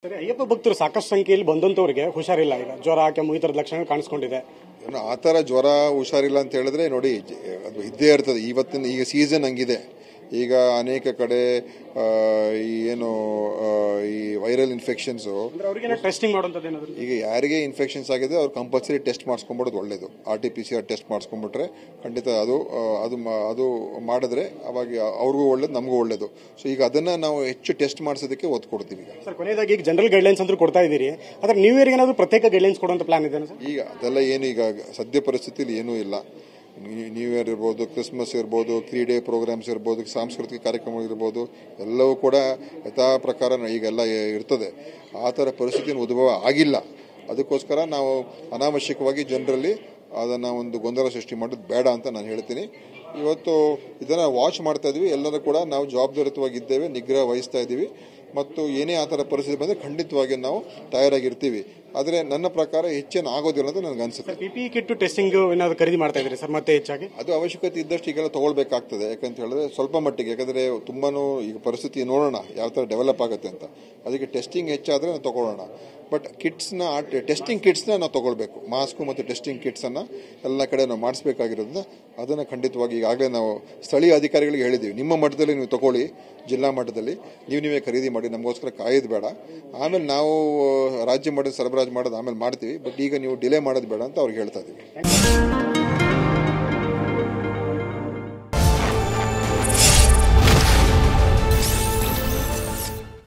ಸರಿ, ಅಯ್ಯಪ್ಪ ಭಕ್ತರು ಸಾಕಷ್ಟು ಸಂಖ್ಯೆಯಲ್ಲಿ ಬಂದಂತವರಿಗೆ ಹುಷಾರಿಲ್ಲ. ಈಗ ಜ್ವರ, ಕೆಮ್ಮು ಈ ತರದ ಲಕ್ಷಣಗಳು ಕಾಣಿಸ್ಕೊಂಡಿದೆ. ಆ ಥರ ಜ್ವರ ಹುಷಾರಿಲ್ಲ ಅಂತ ಹೇಳಿದ್ರೆ ನೋಡಿ, ಅದು ಇದ್ದೇ ಇರ್ತದೆ. ಇವತ್ತಿನ ಈಗ ಸೀಸನ್ ಹಂಗಿದೆ. ಈಗ ಅನೇಕ ಕಡೆ ಈ ಏನು ಈ ವೈರಲ್ ಇನ್ಫೆಕ್ಷನ್ಸು, ಟೆಸ್ಟಿಂಗ್ ಮಾಡುವಂಥದ್ದು ಏನಾದ್ರು ಈಗ ಯಾರಿಗೆ ಇನ್ಫೆಕ್ಷನ್ಸ್ ಆಗಿದೆ ಅವ್ರು ಕಂಪಲ್ಸರಿ ಟೆಸ್ಟ್ ಮಾಡಿಸ್ಕೊಂಬಿಡೋದು ಒಳ್ಳೇದು. RT-PCR ಟೆಸ್ಟ್ ಮಾಡಿಸ್ಕೊಂಡ್ಬಿಟ್ರೆ ಖಂಡಿತ ಅದು ಮಾಡಿದ್ರೆ ಅವಾಗ ಅವ್ರಿಗೂ ಒಳ್ಳೇದು, ನಮಗೂ ಒಳ್ಳೇದು. ಸೊ ಈಗ ಅದನ್ನ ನಾವು ಹೆಚ್ಚು ಟೆಸ್ಟ್ ಮಾಡಿಸೋದಕ್ಕೆ ಒತ್ತು ಕೊಡ್ತೀವಿ. ಸರ್, ಕೊನೆಯದಾಗಿ ಈಗ ಜನರಲ್ ಗೈಡ್ಲೈನ್ಸ್ ಅಂತೂ ಕೊಡ್ತಾ ಇದ್ದೀರಿ, ಆದ್ರೆ ನ್ಯೂ ಇಯರ್ಗೆ ಏನಾದ್ರು ಪ್ರತ್ಯೇಕ ಗೈಡ್ಲೈನ್ಸ್ ಕೊಡುವಂತ ಪ್ಲಾನ್ ಇದೆ ಸರ್? ಈಗ ಅದೆಲ್ಲ ಏನು ಈಗ ಸದ್ಯ ಪರಿಸ್ಥಿತಿಯಲ್ಲಿ ಏನೂ ಇಲ್ಲ. ನ್ಯೂ ಇಯರ್ ಇರ್ಬೋದು, ಕ್ರಿಸ್ಮಸ್ ಇರ್ಬೋದು, ಕ್ರೀಡೆ ಪ್ರೋಗ್ರಾಮ್ಸ್ ಇರ್ಬೋದು, ಸಾಂಸ್ಕೃತಿಕ ಕಾರ್ಯಕ್ರಮ ಇರ್ಬೋದು, ಎಲ್ಲವೂ ಕೂಡ ಯಥಾ ಪ್ರಕಾರ ಈಗೆಲ್ಲ ಇರ್ತದೆ. ಆ ಥರ ಪರಿಸ್ಥಿತಿಯನ್ನು ಉದ್ಭವ ಆಗಿಲ್ಲ. ಅದಕ್ಕೋಸ್ಕರ ನಾವು ಅನಾವಶ್ಯಕವಾಗಿ ಜನರಲ್ಲಿ ಅದನ್ನು ಒಂದು ಗೊಂದಲ ಸೃಷ್ಟಿ ಮಾಡೋದು ಬೇಡ ಅಂತ ನಾನು ಹೇಳ್ತೀನಿ. ಇವತ್ತು ಇದನ್ನು ವಾಚ್ ಮಾಡ್ತಾ ಇದ್ದೀವಿ. ಎಲ್ಲರೂ ಕೂಡ ನಾವು ಜವಾಬ್ದಾರಿಯುತವಾಗಿದ್ದೇವೆ, ನಿಗ್ರಹ ವಹಿಸ್ತಾ ಇದ್ದೀವಿ. ಮತ್ತು ಏನೇ ಆ ಥರ ಪರಿಸ್ಥಿತಿ ಬಂದರೆ ಖಂಡಿತವಾಗಿ ನಾವು ತಯಾರಾಗಿರ್ತೀವಿ. ಆದರೆ ನನ್ನ ಪ್ರಕಾರ ಹೆಚ್ಚೇನು ಆಗೋದಿಲ್ಲ ಅಂತ ನನಗೆ ಅನಿಸುತ್ತೆ. PPE ಕಿಟ್ ಟೆಸ್ಟಿಂಗ್ ಏನಾದ್ರು ಖರೀದಿ ಮಾಡ್ತಾ ಇದ್ದೀರಿ ಸರ್? ಮತ್ತೆ ಹೆಚ್ಚಾಗಿ ಅದು ಅವಶ್ಯಕತೆ ಇದ್ದಷ್ಟು ಈಗೆಲ್ಲ ತಗೊಳ್ಬೇಕಾಗ್ತದೆ. ಯಾಕಂತ ಹೇಳಿದ್ರೆ ಸ್ವಲ್ಪ ಮಟ್ಟಿಗೆ, ಯಾಕಂದರೆ ತುಂಬಾನು ಈಗ ಪರಿಸ್ಥಿತಿ ನೋಡೋಣ ಯಾವ ಥರ ಡೆವಲಪ್ ಆಗುತ್ತೆ ಅಂತ. ಅದಕ್ಕೆ ಟೆಸ್ಟಿಂಗ್ ಹೆಚ್ಚಾದರೆ ನಾವು ತಗೊಳ್ಳೋಣ. ಬಟ್ ಟೆಸ್ಟಿಂಗ್ ಕಿಟ್ಸ್ನ ನಾವು ತಗೊಳ್ಬೇಕು. ಮಾಸ್ಕು ಮತ್ತು ಟೆಸ್ಟಿಂಗ್ ಕಿಟ್ಸನ್ನು ಎಲ್ಲ ಕಡೆ ನಾವು ಮಾಡಿಸ್ಬೇಕಾಗಿರೋದ್ರಿಂದ ಅದನ್ನು ಖಂಡಿತವಾಗಿ ಈಗಾಗಲೇ ನಾವು ಸ್ಥಳೀಯ ಅಧಿಕಾರಿಗಳಿಗೆ ಹೇಳಿದ್ದೀವಿ. ನಿಮ್ಮ ಮಟ್ಟದಲ್ಲಿ ನೀವು ತಗೊಳ್ಳಿ, ಜಿಲ್ಲಾ ಮಟ್ಟದಲ್ಲಿ ನೀವೇ ಖರೀದಿ ಮಾಡಿ, ನಮಗೋಸ್ಕರ ಕಾಯೋದು ಬೇಡ. ಆಮೇಲೆ ನಾವು ರಾಜ್ಯ ಮಟ್ಟದ ಸರಬರಾಜು ಮಾಡೋದು ಆಮೇಲೆ ಮಾಡ್ತೀವಿ. ಬಟ್ ಈಗ ನೀವು ಡಿಲೇ ಮಾಡೋದು ಬೇಡ ಅಂತ ಅವ್ರಿಗೆ ಹೇಳ್ತಾ ಇದ್ದೀವಿ.